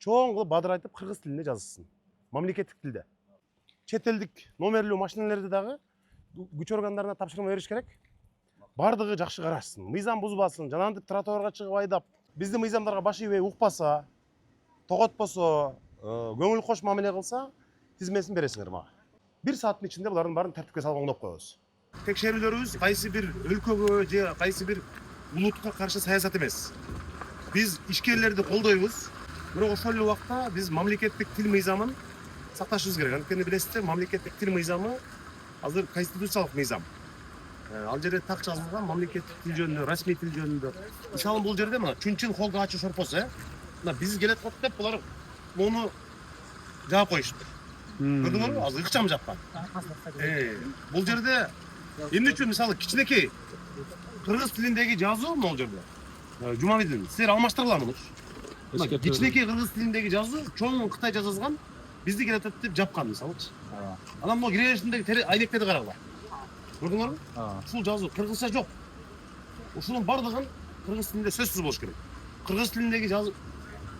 чоң кылып бадырайтып кыргыз тилинде жазылсын. Мамлекеттик тилде. Чет элдик номерлүү машиналерди дагы күч органдарына тапшырма бериш керек. Бардыгы жакшы карашсын, мыйзам бузбасын, жанагынтип тротуарга чыгып айдап, биздин мыйзамдарга баш ийбей укпаса, тоготпосо, көңүл кош мамиле кылса, тизмесин бересиңер мага. 1 сааттын ичинде булардын баарын тартипке салып оңдоп коебуз. Текшерүүлөрүбүз кайсы бир өлкөгө же кайсы бир улутка каршы саясат эмес. Биз ишкерлерди колдойбуз. Бирок ошол эле убакта биз мамлекеттик тил мыйзамын сакташыбыз керек. Анткени билесиздер, мамлекеттик тил мыйзамы азыр конституциялык мыйзам. Ал жерде так жазылган мамлекеттик тил жөнүндө, расмий тил жөнүндө. Мисалы бул жерде мына Чүнчүн холга ачы шорпосу, мына биз келет кот деп булар муну жаап коюшту. Көрдүңөрбү? Азыр ыкчам жапкан. Бул жерде эмне үчүн мисалы кичинекей кыргыз тилиндеги жазуу могул жерде. Жумабидин, силер алмаштыргыла муну. Кичинекей кыргыз тилиндеги жазуу чоң кытайча жазылган, бизди келет деп жапкан мисалычы. Анан могу киреберишиндеги айнектерди карагыла. Көрдүңөрбү? Ушул жазуу кыргызча жок. Ушунун бардыгын кыргыз тилинде сөзсүз болуш керек. Кыргыз тилиндеги жазуу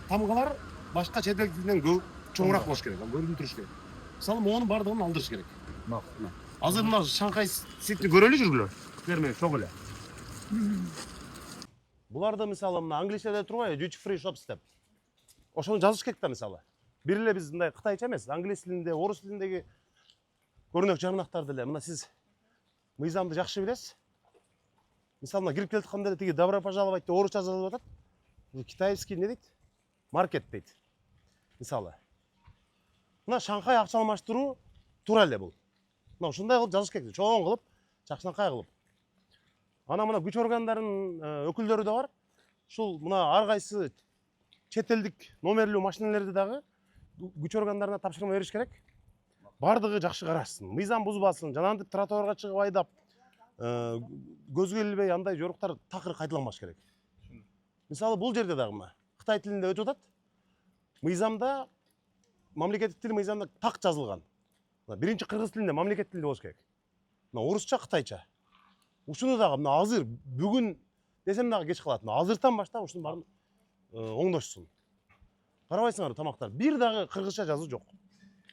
тамгалар башка чет эл тилинен көп чоңураак болуш керек, көрүнүп туруш керек. Мисалы монун бардыгын алдырыш керек. Азыр мына Шанхай сетни көрөлү жүргүлө. Силер менен чоң эле. Буларды мисалы мына англисчеде турбайбы, duty free shops деп. Ошону жазыш керек да мисалы. Бир эле биз мындай кытайча эмес, англис тилинде, орус тилиндеги көрүнөк жарнактарды эле мына сиз мыйзамды жакшы билесиз. Мисалы мына кирип келатканда тиги добро пожаловать деп орусча жазылып атат. Китайский эмне дейт? Маркет дейт. Мисалы. Мына Шанхай акча алмаштыруу туура эле бул. Мына ушундай кылып жазыш керек, чоң кылып, жакшынакай кылып. Анан мына күч органдарынын өкүлдөрү да бар. Ушул мына ар кайсы чет элдик номерлүү машиналерди дагы күч органдарына тапшырма бериш керек. Бардыгы жакшы карашсын, мыйзам бузбасын, жанагынтип тротуарга чыгып айдап, көзгө илбей андай жоруктар такыр кайталанбаш керек. Мисалы бул жерде дагы мына Кытай тилинде өтүп атат. Мыйзамда мамлекеттик тил мыйзамда так жазылган. Биринчи кыргыз тилинде мамлекеттик тилде болуш керек. Мына орусча, кытайча. Ушуну дагы мына азыр бүгүн десем дагы кеч калат. Азыртан баштап ушунун баарын оңдошсун. Карабайсыңарбы тамактар? Бир дагы кыргызча жазуу жок.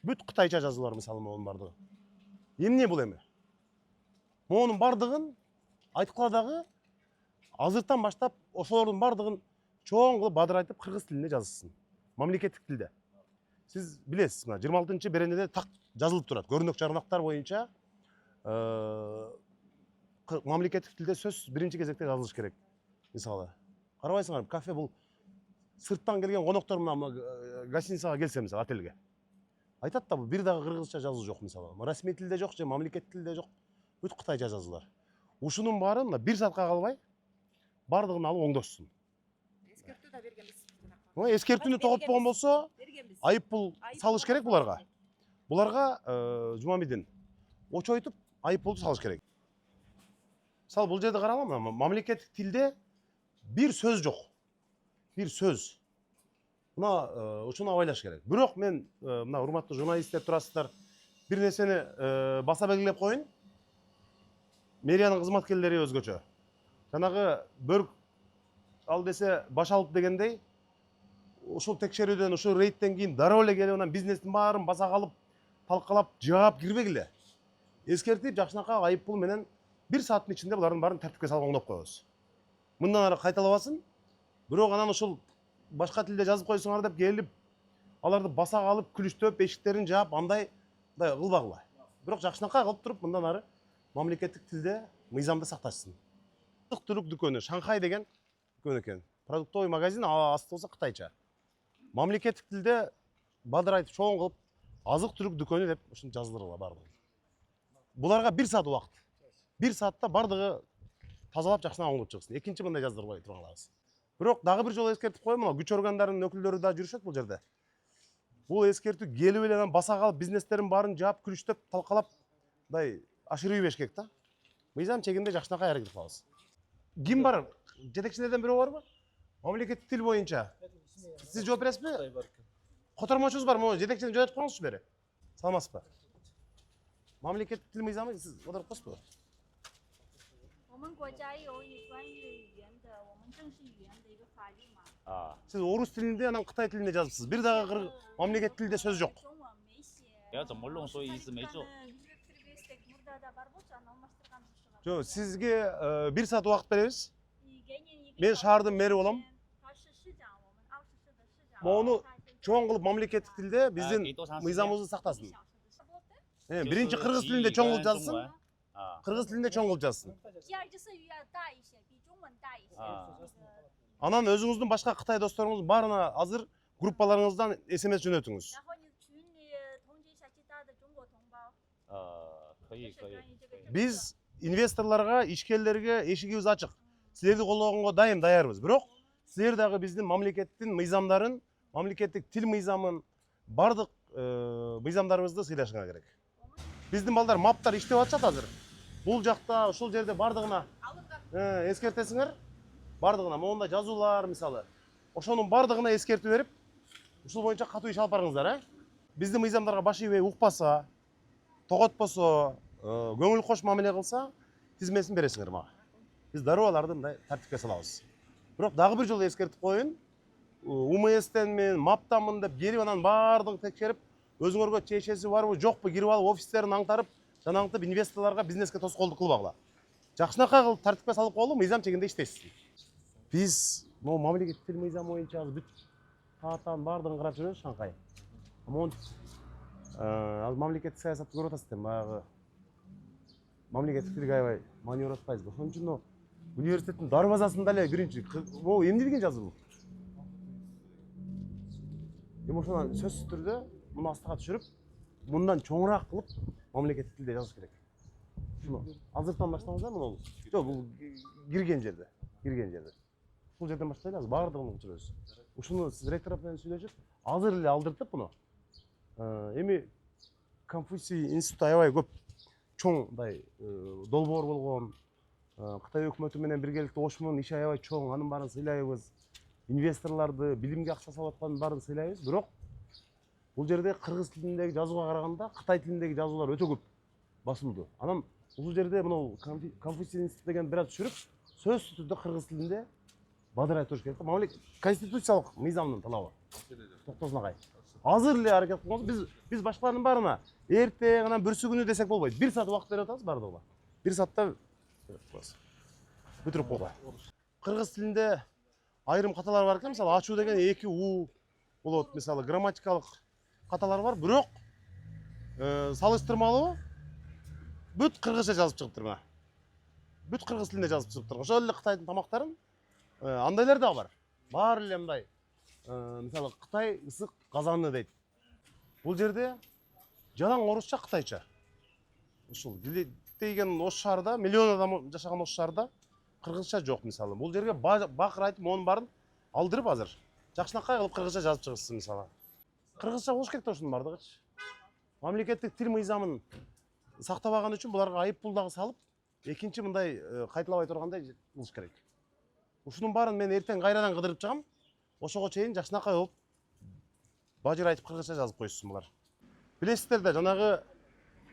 Бүт кытайча жазуулар мисалы монун бардыгы. Эмне бул эми? Монун бардыгын айткыла дагы азыртан баштап ошолордун бардыгын чоң кылып бадырайтып кыргыз тилинде жазылсын. Мамлекеттик тилде. Сиз билесиз, мына 26-чы беренеде так жазылып турат. Көрүнөк жарнактар боюнча мамлекеттик тилде сөз биринчи кезекте жазылыш керек. Мисалы, карабайсыңарбы, кафе бул сырттан келген коноктор мына гостиницага келсе мисалы отелге. Айтат да бул бир дагы кыргызча жазуу жок мисалы. Расмий тилде жок же мамлекеттик тилде жок. Бүт кытайча жазуулар. Ушунун баарын мына 1 саатка калбай бардыгын алып оңдошсун. Эскертүү да бергенбиз. Эскертүүнү тоготпогон болсо, айып пул салыш керек буларга. Буларга Жумамидин очойтуп айып пул салыш керек. Мисалы бул жерде карагыла, мамлекеттик тилде бир сөз жок. Бир сөз. Мына ушуну абайлаш керек. Бирок мен мына урматтуу журналисттер турасыздар, бир нерсени баса белгилеп коеюн. Мэриянын кызматкерлери өзгөчө. Жанагы бөрк ал десе баш алып дегендей, ушул текшерүүдөн, ушул рейдтен кийин дароо эле келип анан бизнестин баарын баса калып, талкалап, жаап кирбегиле. Эскертип, жакшынакай айып пул менен 1 сааттын ичинде булардын баарын тартипке салып оңдоп коебуз. Мындан ары кайталабасын. Бирок анан ушул башка тилде жазып койсуңар деп келип, аларды баса калып, күлүштөп, эшиктерин жаап, андай кылбагыла. Бирок жакшынакай кылып туруп, мындан ары мамлекеттик тилде мыйзамды сакташсын. Азык-түлүк дүкөнү Шанхай деген дүкөн экен. Продуктовый магазин, асты болсо кытайча. Мамлекеттик тилде бадырайтып чоң кылып азык-түлүк дүкөнү деп ушуну жаздыргыла бардыгы. Буларга 1 саат убакыт. 1 саатта бардыгы тазалап жакшына оңдоп чыксын. Экинчи мындай жаздырбай тургаңларыбыз. Бирок дагы бир жолу эскертип коеюн, мына күч органдарынын өкүлдөрү да жүрүшөт бул жерде. Бул эскертүү келип эле анан баса калып, бизнестерин баарын жаап, күлүштөп, талкалап, мындай ашырып ийбеш керек да. Мыйзам чегинде жакшынакай аракет кылабыз. Ким бар? Жетекчилерден бирөө барбы? Мамлекеттик тил боюнча. Сиз жооп бересизби? Котормочубуз бар, могу жетекчини жөнөтүп коюңузчу бери. Саламатсызбы? Мамлекеттик тил мыйзамы сиз отуруп коесузбу? 我们国家有关于语言的，我们正式语言的一个法律嘛。Сіз орыс тілінде, анан Қытай тілінде жазыпсыз. Bir дагы мамлекет тілінде сөз жоқ. 要怎么弄，所以一直没做。 Жоқ, сізге 1 saat уақыт береміз. Мен шаһардың мэри болам. Оны чоң кылып мамлекеттик тілде биздин мыйзамыбызды сактасын. Биринчи кыргыз тілінде чоң кылып жазсын. Кыргыз тілінде чоң кылып жазсын. Анан өзүңүздүн башка Кытай досторуңуз барына азыр группаларыңыздан SMS жөнөтүңүз. 可以可以。 Биз инвесторлорго, ишкерлерге эшигибиз ачык. Силерди колдогонго даярбыз. Бирок силер дагы биздин мамлекеттин мыйзамдарын, мамлекеттик тил мыйзамын, бардык мыйзамдарыбызды сыйлашыңар керек. Биздин балдар маптар иштеп атышат азыр. Бул жакта, ушул жерде бардыгына эскертесиңер. Бардыгына монда жазуулар мисалы. Ошонун бардыгына эскертип берип, ушул боюнча катуу иш алып барыңыздар, Биздин мыйзамдарга баш ийбей укпаса, тоготпосо, көңүл кош мамиле кылса, тизмесин бересиңер мага. Биз дарбаларды мындай тартипке салабыз. Бирок дагы бир жолу эскертип коеюн. УМСтенмин, МАПтанмын деп келип анан бардыгын текшерип, өзүңөргө чечеси барбы, жокпу кирип алып офистерин аңтарып, жанагынтип инвесторлорго бизнеске тоскоолдук кылбагыла. Жакшынакай кылып тартипке салып коелу, мыйзам чегинде иштейсиз. Биз могу мамлекеттик тил мыйзамы боюнча бүт тааттан бардыгын карап жүрөбүз Шанхай. Монт ал мамлекеттик саясатты көрүп атасыз, баягы мамлекеттик тилге аябай маанилүү атпайбыз. Ошон үчүн университеттин дарбазасында эле биринчи могу эмне деген жазуу? Эми ошондон сөзсүз түрдө муну астыга түшүрүп, мындан чоңураак кылып мамлекеттик тилде жазыш керек. Ушуну азыртан баштаңыздар муну. Жок, бул кирген жерде. Бул жерден баштайлы, азыр бардыгын өчүрөбүз. Ушуну сиз ректор менен сүйлөшүп, азыр эле алдыртып муну. Эми Конфуций институту аябай көп чоң мындай долбоор болгон. Кытай өкмөтү менен биргеликте ошмунун иши аябай чоң, анын баарын сыйлайбыз. Инвесторлорду, билимге акча салып аткандын баарын сыйлайбыз. Бирок бул жерде кыргыз тилиндеги жазууга караганда Кытай тилиндеги жазуулар өтө көп басылды. Анан бул жерде мына Конфуций институту деген бир аз түшүрүп, сөзсүз түрдө кыргыз тилинде бадырай туруш керек. Мамлекет конституциялык мыйзамдын талабы. Токтосун агай. Азыр эле аракет кылыңыз. Биз башкалардын баарына эртең анан бүрсү күнү десек болбойт. 1 саат убакыт берип атабыз бардыгына. 1 саатта бүтүрүп койгула. Кыргыз тилинде айрым каталар бар экен, мисалы ачуу деген 2 у болот, мисалы грамматикалык каталар бар, бирок салыштырмалуу бүт кыргызча жазып чыгыптыр мына. Бүт кыргыз тилинде жазып чыгыптыр. Ошол эле Кытайдын тамактарын андайлар дагы бар. Баары эле мындай мисалы Кытай ысык казаны дейт. Бул жерде жалаң орусча, кытайча. Ушул деген ош шаарда, миллион адам жашаган ош шаарда кыргызча жок мисалы. Бул жерге бакыр айтып, монун баарын алдырып азыр жакшынакай кылып кыргызча жазып чыгышсын мисалы. Кыргызча болуш керек да ушунун бардыгычы. Мамлекеттик тил мыйзамын сактабаган үчүн буларга айып пул дагы салып, экинчи мындай кайталабай тургандай кылыш керек. Ушунун баарын мен эртең кайрадан кыдырып чыгам. Ошого чейин жакшынакай болуп бажыр айтып кыргызча жазып коюшсун булар. Билесиздер да, жанагы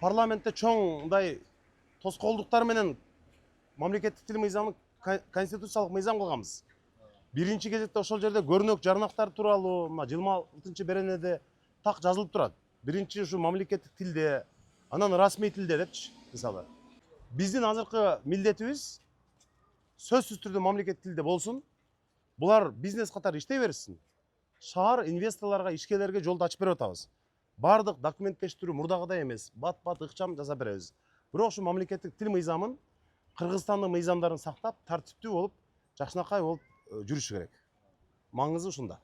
парламентте чоң мындай тоскоолдуктар менен мамлекеттик тил мыйзамын конституциялык мыйзам кылганбыз. Биринчи кезекте ошол жерде көрнөк жарнактар тууралуу мына 26 беренеде так жазылып турат. Биринчи ушу мамлекеттик тилде, анан расмий тилде депчи, мисалы. Биздин азыркы милдетибиз сөзсүз түрдө мамлекеттик тилде болсун. Булар бизнес катары иштей берсин. Шаар инвесторлорго, ишкерлерге жолду ачып берип атабыз. Бардык документтештирүү мурдагыдай эмес, бат-бат ыкчам жасап беребиз. Бирок ушу мамлекеттик тил мыйзамын, Кыргызстандын мыйзамдарын сактап, тартиптүү болуп, жакшынакай болуп жүрүшү керек. Маңызы ушунда.